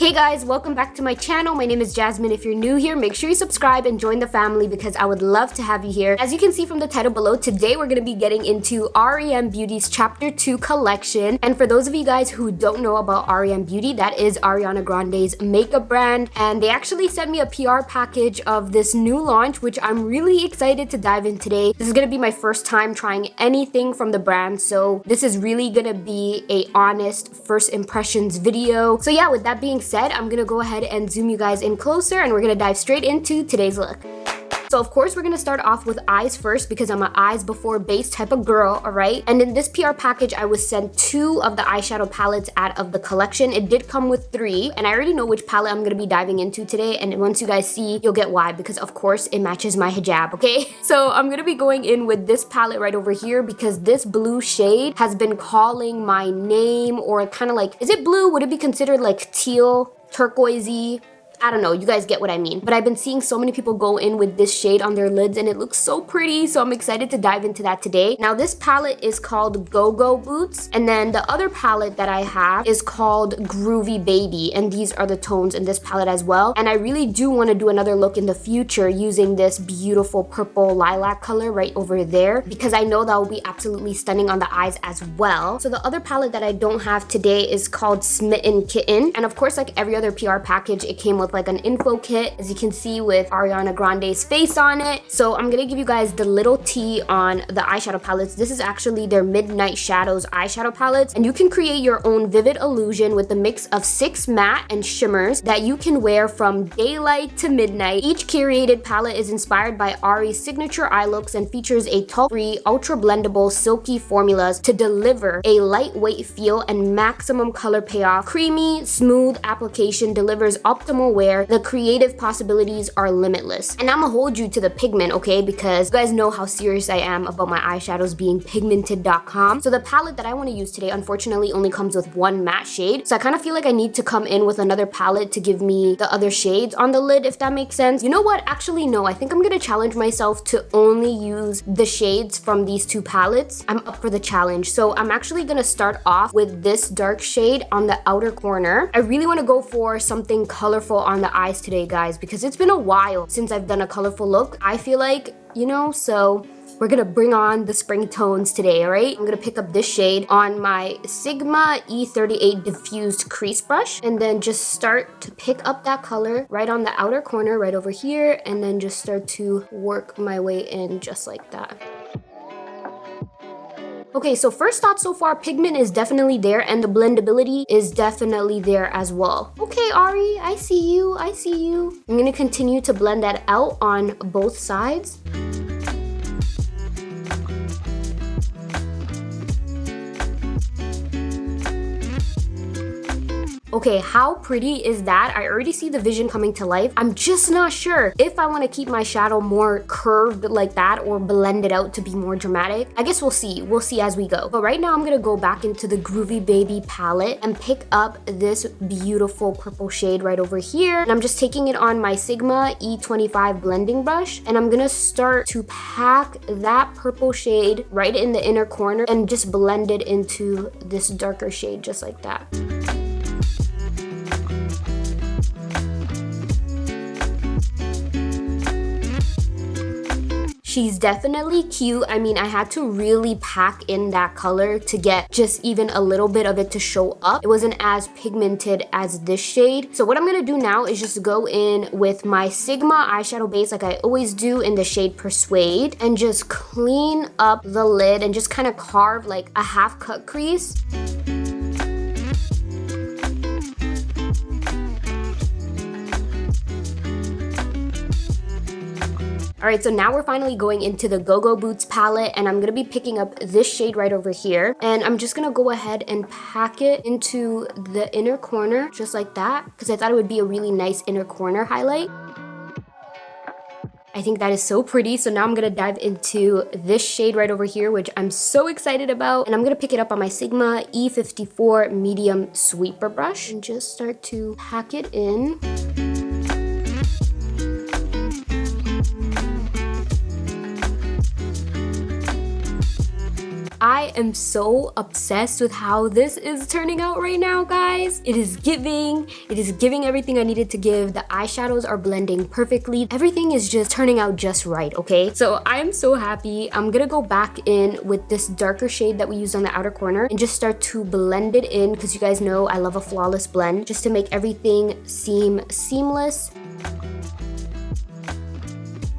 Hey guys, welcome back to my channel. My name is Jasmine. If you're new here, make sure you subscribe and join the family because I would love to have you here. As you can see from the title below, today we're going to be getting into R.E.M. Beauty's Chapter 2 collection. And for those of you guys who don't know about R.E.M. Beauty, that is Ariana Grande's makeup brand. And they actually sent me a PR package of this new launch, which I'm really excited to dive in today. This is going to be my first time trying anything from the brand, so this is really going to be a honest first impressions video. So yeah, with that being said, I'm gonna go ahead and zoom you guys in closer and we're gonna dive straight into today's look. So of course we're gonna start off with eyes first because I'm an eyes before base type of girl, alright? And in this PR package, I was sent 2 of the eyeshadow palettes out of the collection. It did come with 3, and I already know which palette I'm gonna be diving into today, and once you guys see, you'll get why, because of course it matches my hijab, okay? So I'm gonna be going in with this palette right over here because this blue shade has been calling my name, or kind of like, is it blue? Would it be considered like teal, turquoisey? I don't know, you guys get what I mean. But I've been seeing so many people go in with this shade on their lids and it looks so pretty, so I'm excited to dive into that today. Now this palette is called Gogo Boots, and then the other palette that I have is called Groovy Baby, and these are the tones in this palette as well. And I really do want to do another look in the future using this beautiful purple lilac color right over there because I know that will be absolutely stunning on the eyes as well. So the other palette that I don't have today is called Smitten Kitten, and of course, like every other PR package, it came with like an info kit, as you can see, with Ariana Grande's face on it. So I'm gonna give you guys the little tea on the eyeshadow palettes. This is actually their Midnight Shadows eyeshadow palettes, and you can create your own vivid illusion with a mix of 6 matte and shimmers that you can wear from daylight to midnight. Each curated palette is inspired by Ari's signature eye looks and features a talc-free, ultra blendable, silky formulas to deliver a lightweight feel and maximum color payoff. Creamy, smooth application delivers optimal wear. The creative possibilities are limitless. And I'm gonna hold you to the pigment, okay? Because you guys know how serious I am about my eyeshadows being pigmented.com. So the palette that I want to use today, unfortunately, only comes with 1 matte shade. So I kind of feel like I need to come in with another palette to give me the other shades on the lid, if that makes sense. You know what? Actually, no. I think I'm gonna challenge myself to only use the shades from these 2 palettes. I'm up for the challenge. So I'm actually gonna start off with this dark shade on the outer corner. I really want to go for something colorful on the eyes today, guys, because it's been a while since I've done a colorful look, I feel like, you know, so we're gonna bring on the spring tones today, all right? I'm gonna pick up this shade on my Sigma E38 diffused crease brush and then just start to pick up that color right on the outer corner right over here, and then just start to work my way in just like that. Okay, so first thought so far, pigment is definitely there and the blendability is definitely there as well. Okay, Ari, I see you, I see you. I'm gonna continue to blend that out on both sides. Okay, how pretty is that? I already see the vision coming to life. I'm just not sure if I want to keep my shadow more curved like that or blend it out to be more dramatic. I guess we'll see. We'll see as we go. But right now I'm going to go back into the Groovy Baby palette and pick up this beautiful purple shade right over here. And I'm just taking it on my Sigma E25 blending brush. And I'm going to start to pack that purple shade right in the inner corner and just blend it into this darker shade just like that. She's definitely cute. I mean, I had to really pack in that color to get just even a little bit of it to show up. It wasn't as pigmented as this shade. So what I'm gonna do now is just go in with my Sigma eyeshadow base like I always do in the shade Persuade and just clean up the lid and just kind of carve like a half cut crease. Alright, so now we're finally going into the Gogo Boots palette, and I'm going to be picking up this shade right over here. And I'm just going to go ahead and pack it into the inner corner, just like that, because I thought it would be a really nice inner corner highlight. I think that is so pretty. So now I'm going to dive into this shade right over here, which I'm so excited about. And I'm going to pick it up on my Sigma E54 medium sweeper brush and just start to pack it in. I am so obsessed with how this is turning out right now, guys. It is giving everything I needed to give. The eyeshadows are blending perfectly. Everything is just turning out just right, okay? So I'm so happy. I'm gonna go back in with this darker shade that we used on the outer corner and just start to blend it in, because you guys know I love a flawless blend, just to make everything seem seamless.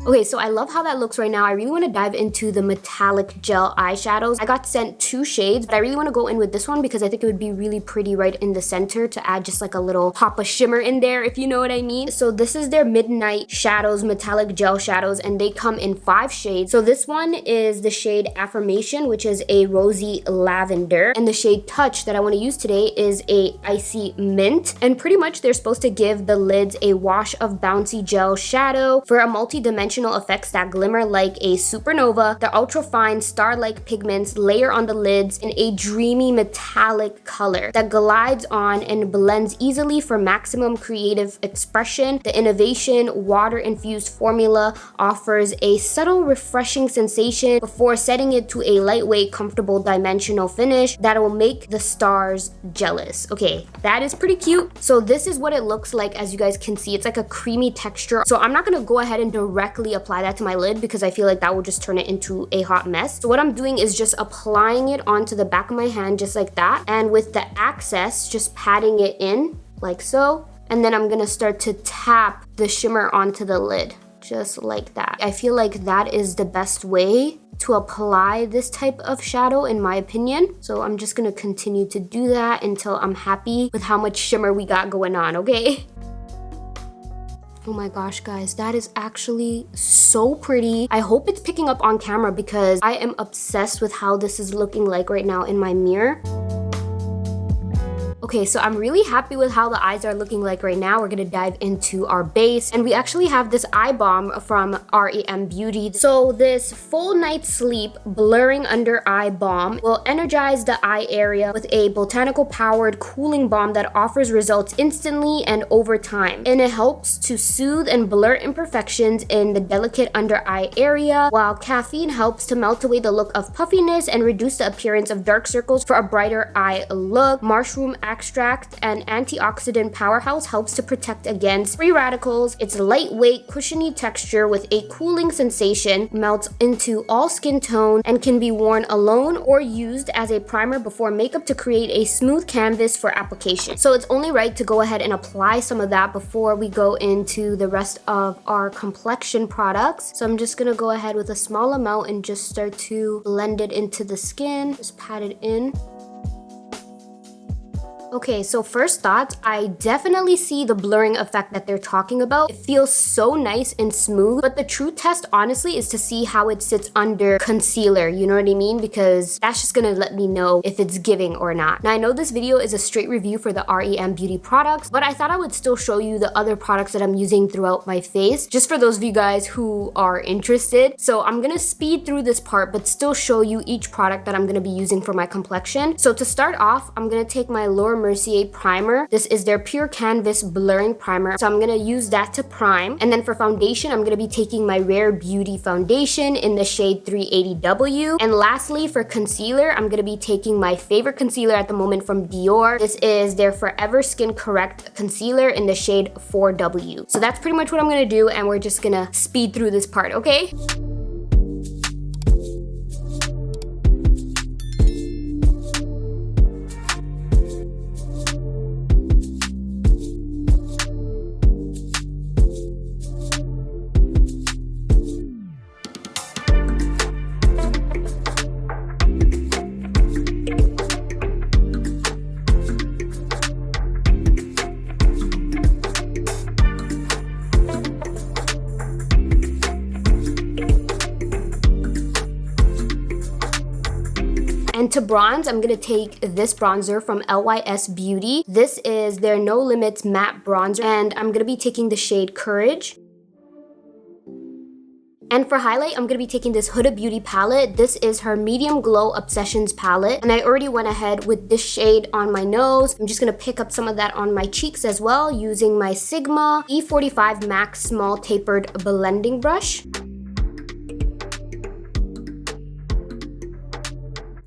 Okay, so I love how that looks right now. I really want to dive into the metallic gel eyeshadows. I got sent 2 shades, but I really want to go in with this one because I think it would be really pretty right in the center to add just like a little pop of shimmer in there, if you know what I mean. So this is their Midnight Shadows metallic gel shadows, and they come in 5 shades. So this one is the shade Affirmation, which is a rosy lavender, and the shade Touch that I want to use today is a icy mint. And pretty much they're supposed to give the lids a wash of bouncy gel shadow for a multi-dimensional effects that glimmer like a supernova. The ultra-fine star-like pigments layer on the lids in a dreamy metallic color that glides on and blends easily for maximum creative expression. The innovation water-infused formula offers a subtle, refreshing sensation before setting it to a lightweight, comfortable, dimensional finish that will make the stars jealous. Okay, that is pretty cute. So this is what it looks like. As you guys can see, it's like a creamy texture. So I'm not gonna go ahead and directly apply that to my lid because I feel like that will just turn it into a hot mess. So what I'm doing is just applying it onto the back of my hand just like that, and with the access just patting it in like so, and then I'm gonna start to tap the shimmer onto the lid just like that. I feel like that is the best way to apply this type of shadow in my opinion. So I'm just gonna continue to do that until I'm happy with how much shimmer we got going on, okay? Oh my gosh, guys, that is actually so pretty. I hope it's picking up on camera because I am obsessed with how this is looking like right now in my mirror. Okay, so I'm really happy with how the eyes are looking like right now. We're gonna dive into our base, and we actually have this eye balm from R.E.M Beauty. So this full night sleep blurring under eye balm will energize the eye area with a botanical powered cooling balm that offers results instantly and over time. And it helps to soothe and blur imperfections in the delicate under eye area, while caffeine helps to melt away the look of puffiness and reduce the appearance of dark circles for a brighter eye look. Mushroom extract, an antioxidant powerhouse, helps to protect against free radicals. Its lightweight, cushiony texture with a cooling sensation melts into all skin tones and can be worn alone or used as a primer before makeup to create a smooth canvas for application. So it's only right to go ahead and apply some of that before we go into the rest of our complexion products. So I'm just gonna go ahead with a small amount and just start to blend it into the skin, just pat it in. Okay, so first thoughts, I definitely see the blurring effect that they're talking about. It feels so nice and smooth, but the true test honestly is to see how it sits under concealer, you know what I mean? Because that's just gonna let me know if it's giving or not. Now I know this video is a straight review for the R.E.M Beauty products, but I thought I would still show you the other products that I'm using throughout my face, just for those of you guys who are interested. So I'm gonna speed through this part, but still show you each product that I'm gonna be using for my complexion. So to start off, I'm gonna take my Mercier primer. This is their Pure Canvas Blurring Primer. So I'm gonna use that to prime. And then for foundation, I'm gonna be taking my Rare Beauty foundation in the shade 380W. And lastly, for concealer, I'm gonna be taking my favorite concealer at the moment from Dior. This is their Forever Skin Correct Concealer in the shade 4W. So that's pretty much what I'm gonna do, and we're just gonna speed through this part, okay? And to bronze, I'm gonna take this bronzer from LYS Beauty. This is their No Limits Matte Bronzer, and I'm gonna be taking the shade Courage. And for highlight, I'm gonna be taking this Huda Beauty palette. This is her Medium Glow Obsessions palette. And I already went ahead with this shade on my nose. I'm just gonna pick up some of that on my cheeks as well using my Sigma E45 Max Small Tapered Blending Brush.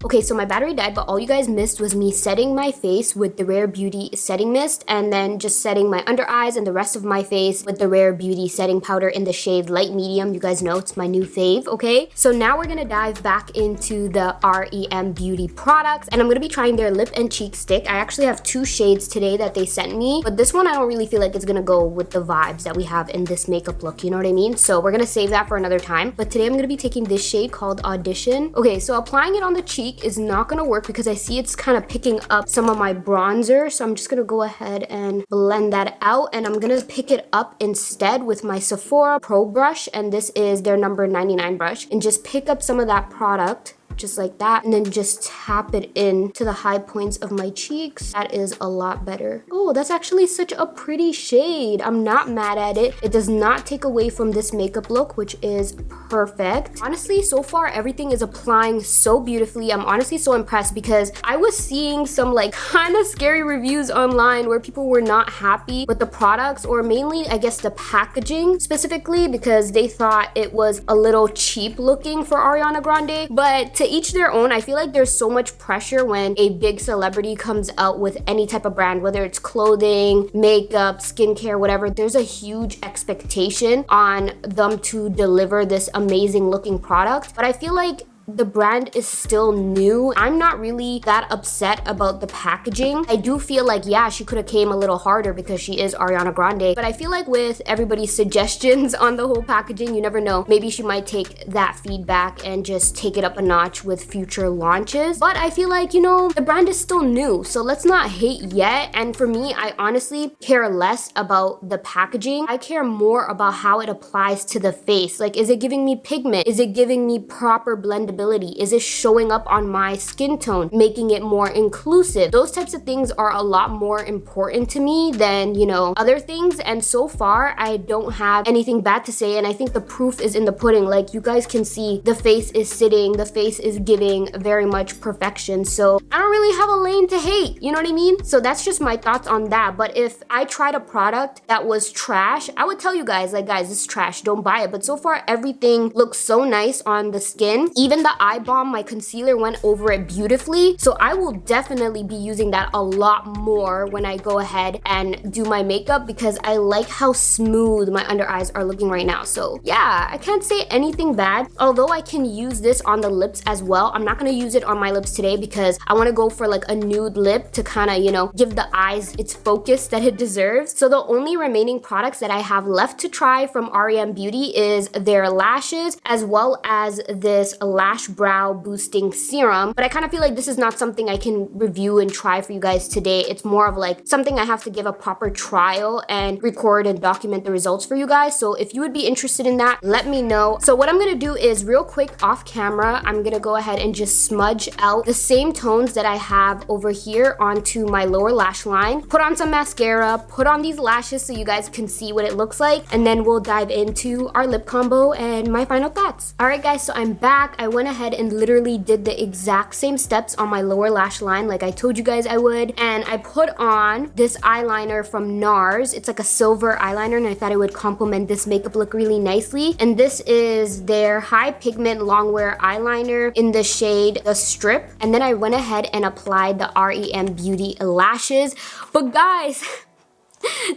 Okay, so my battery died, but all you guys missed was me setting my face with the Rare Beauty setting mist and then just setting my under eyes and the rest of my face with the Rare Beauty setting powder in the shade light medium. You guys know it's my new fave, okay? So now we're gonna dive back into the R.E.M. Beauty products, and I'm gonna be trying their lip and cheek stick. I actually have 2 shades today that they sent me, but this one I don't really feel like it's gonna go with the vibes that we have in this makeup look, you know what I mean? So we're gonna save that for another time, but today I'm gonna be taking this shade called Audition. Okay, so applying it on the cheek is not gonna work because I see it's kind of picking up some of my bronzer, so I'm just gonna go ahead and blend that out, and I'm gonna pick it up instead with my Sephora Pro brush, and this is their number 99 brush, and just pick up some of that product just like that, and then just tap it in to the high points of my cheeks. That is a lot better. Oh, that's actually such a pretty shade. I'm not mad at it. It does not take away from this makeup look, which is perfect. Honestly, so far everything is applying so beautifully. I'm honestly so impressed because I was seeing some like kind of scary reviews online where people were not happy with the products, or mainly I guess the packaging specifically, because they thought it was a little cheap looking for Ariana Grande. But to each their own. I feel like there's so much pressure when a big celebrity comes out with any type of brand, whether it's clothing, makeup, skincare, whatever. There's a huge expectation on them to deliver this amazing looking product. But I feel like the brand is still new. I'm not really that upset about the packaging. I do feel like, yeah, she could have came a little harder because she is Ariana Grande, but I feel like with everybody's suggestions on the whole packaging, you never know, maybe she might take that feedback and just take it up a notch with future launches. But I feel like, you know, the brand is still new, so let's not hate yet. And for me, I honestly care less about the packaging. I care more about how it applies to the face. Like, is it giving me pigment? Is it giving me proper blendability? Is it showing up on my skin tone, making it more inclusive? Those types of things are a lot more important to me than, you know, other things. And so far, I don't have anything bad to say. And I think the proof is in the pudding. Like, you guys can see the face is sitting, the face is giving very much perfection. So I don't really have a lane to hate, you know what I mean? So that's just my thoughts on that. But if I tried a product that was trash, I would tell you guys, like, guys, this is trash, don't buy it. But so far, everything looks so nice on the skin. Even the eye balm, my concealer went over it beautifully. So I will definitely be using that a lot more when I go ahead and do my makeup, because I like how smooth my under eyes are looking right now. So yeah, I can't say anything bad. Although I can use this on the lips as well. I'm not gonna use it on my lips today because I wanna go for like a nude lip to kind of, you know, give the eyes its focus that it deserves. So the only remaining products that I have left to try from R.E.M. Beauty is their lashes, as well as this lash brow boosting serum. But I kind of feel like this is not something I can review and try for you guys today. It's more of like something I have to give a proper trial and record and document the results for you guys. So if you would be interested in that, let me know. So what I'm gonna do is real quick off camera, I'm gonna go ahead and just smudge out the same tones that I have over here onto my lower lash line, put on some mascara, put on these lashes so you guys can see what it looks like, and then we'll dive into our lip combo and my final thoughts. All right guys, so I'm back. I went ahead and literally did the exact same steps on my lower lash line like I told you guys I would, and I put on this eyeliner from NARS. It's like a silver eyeliner, and I thought it would complement this makeup look really nicely. And this is their high pigment longwear eyeliner in the shade The Strip. And then I went ahead and applied the R.E.M. Beauty lashes. But guys,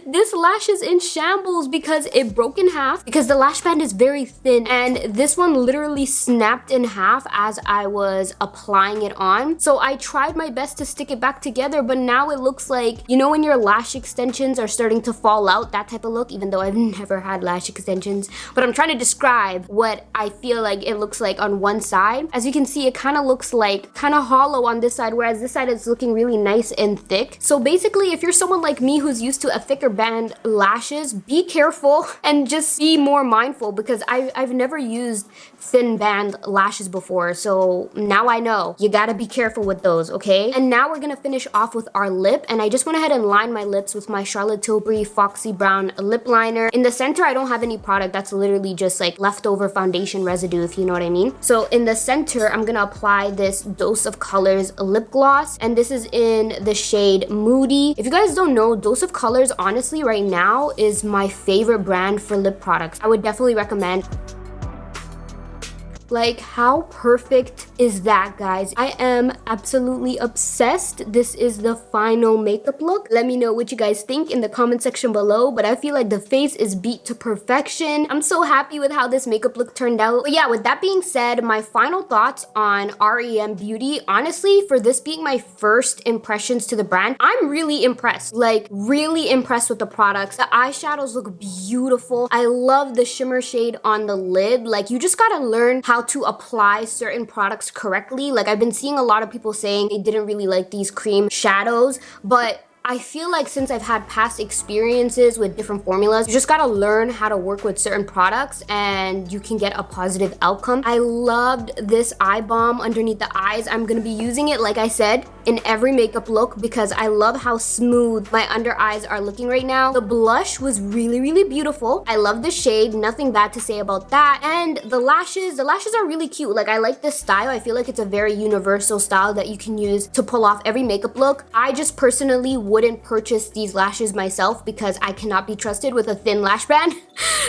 this lash is in shambles because it broke in half, because the lash band is very thin, and this one literally snapped in half as I was applying it on. So I tried my best to stick it back together, but now it looks like, you know, when your lash extensions are starting to fall out, that type of look, even though I've never had lash extensions. But I'm trying to describe what I feel like it looks like on one side. As you can see, it kind of looks like kind of hollow on this side, whereas this side is looking really nice and thick. So basically, if you're someone like me who's used to a thicker band lashes, be careful and just be more mindful, because I've never used thin band lashes before. So now I know you gotta be careful with those, okay? And now we're gonna finish off with our lip, and I just went ahead and lined my lips with my Charlotte Tilbury Foxy Brown lip liner. In the center, I don't have any product. That's literally just like leftover foundation residue, if you know what I mean. So in the center, I'm gonna apply this Dose of Colors lip gloss, and this is in the shade Moody. If you guys don't know, Dose of Colors, honestly, right now is my favorite brand for lip products. I would definitely recommend. Like, how perfect is that, guys? I am absolutely obsessed. This is the final makeup look. Let me know what you guys think in the comment section below, but I feel like the face is beat to perfection. I'm so happy with how this makeup look turned out. But yeah, with that being said, my final thoughts on R.E.M. Beauty, honestly, for this being my first impressions to the brand, I'm really impressed. Like, really impressed with the products. The eyeshadows look beautiful. I love the shimmer shade on the lid. Like, you just gotta learn how to apply certain products correctly. Like, I've been seeing a lot of people saying they didn't really like these cream shadows, but I feel like since I've had past experiences with different formulas, you just gotta learn how to work with certain products and you can get a positive outcome. I loved this eye balm underneath the eyes. I'm gonna be using it, like I said, in every makeup look because I love how smooth my under eyes are looking right now. The blush was really, really beautiful. I love the shade, nothing bad to say about that. And the lashes are really cute. Like, I like this style. I feel like it's a very universal style that you can use to pull off every makeup look. I just personally wouldn't purchase these lashes myself because I cannot be trusted with a thin lash band.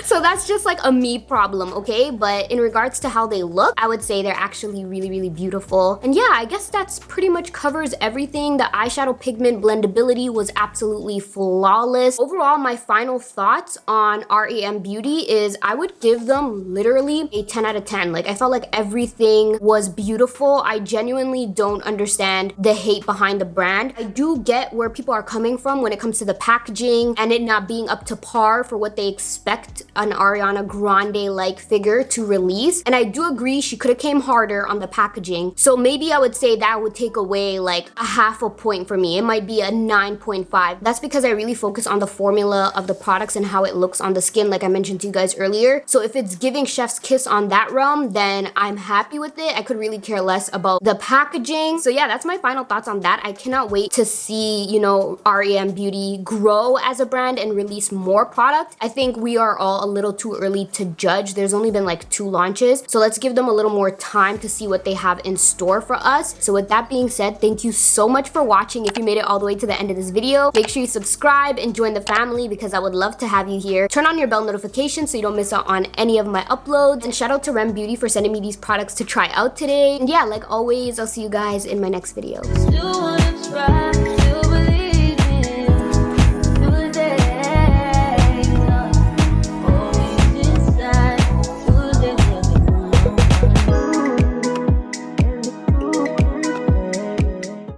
So that's just like a me problem, okay? But in regards to how they look, I would say they're actually really, really beautiful. And yeah, I guess that's pretty much covers everything. The eyeshadow pigment blendability was absolutely flawless. Overall, my final thoughts on R.E.M. Beauty is I would give them literally a 10 out of 10. Like, I felt like everything was beautiful. I genuinely don't understand the hate behind the brand. I do get where people are coming from when it comes to the packaging and it not being up to par for what they expect an Ariana Grande-like figure to release. And I do agree she could have came harder on the packaging. So maybe I would say that would take away like a half a point for me. It might be a 9.5. That's because I really focus on the formula of the products and how it looks on the skin, like I mentioned to you guys earlier. So if it's giving chef's kiss on that realm, then I'm happy with it. I could really care less about the packaging. So yeah, that's my final thoughts on that. I cannot wait to see, you know, R.E.M. Beauty grow as a brand and release more product. I think we are all a little too early to judge. There's only been like 2 launches. So let's give them a little more time to see what they have in store for us. So with that being said, thank you so much for watching. If you made it all the way to the end of this video, make sure you subscribe and join the family because I would love to have you here. Turn on your bell notifications so you don't miss out on any of my uploads. And shout out to R.E.M. Beauty for sending me these products to try out today. And yeah, like always, I'll see you guys in my next video.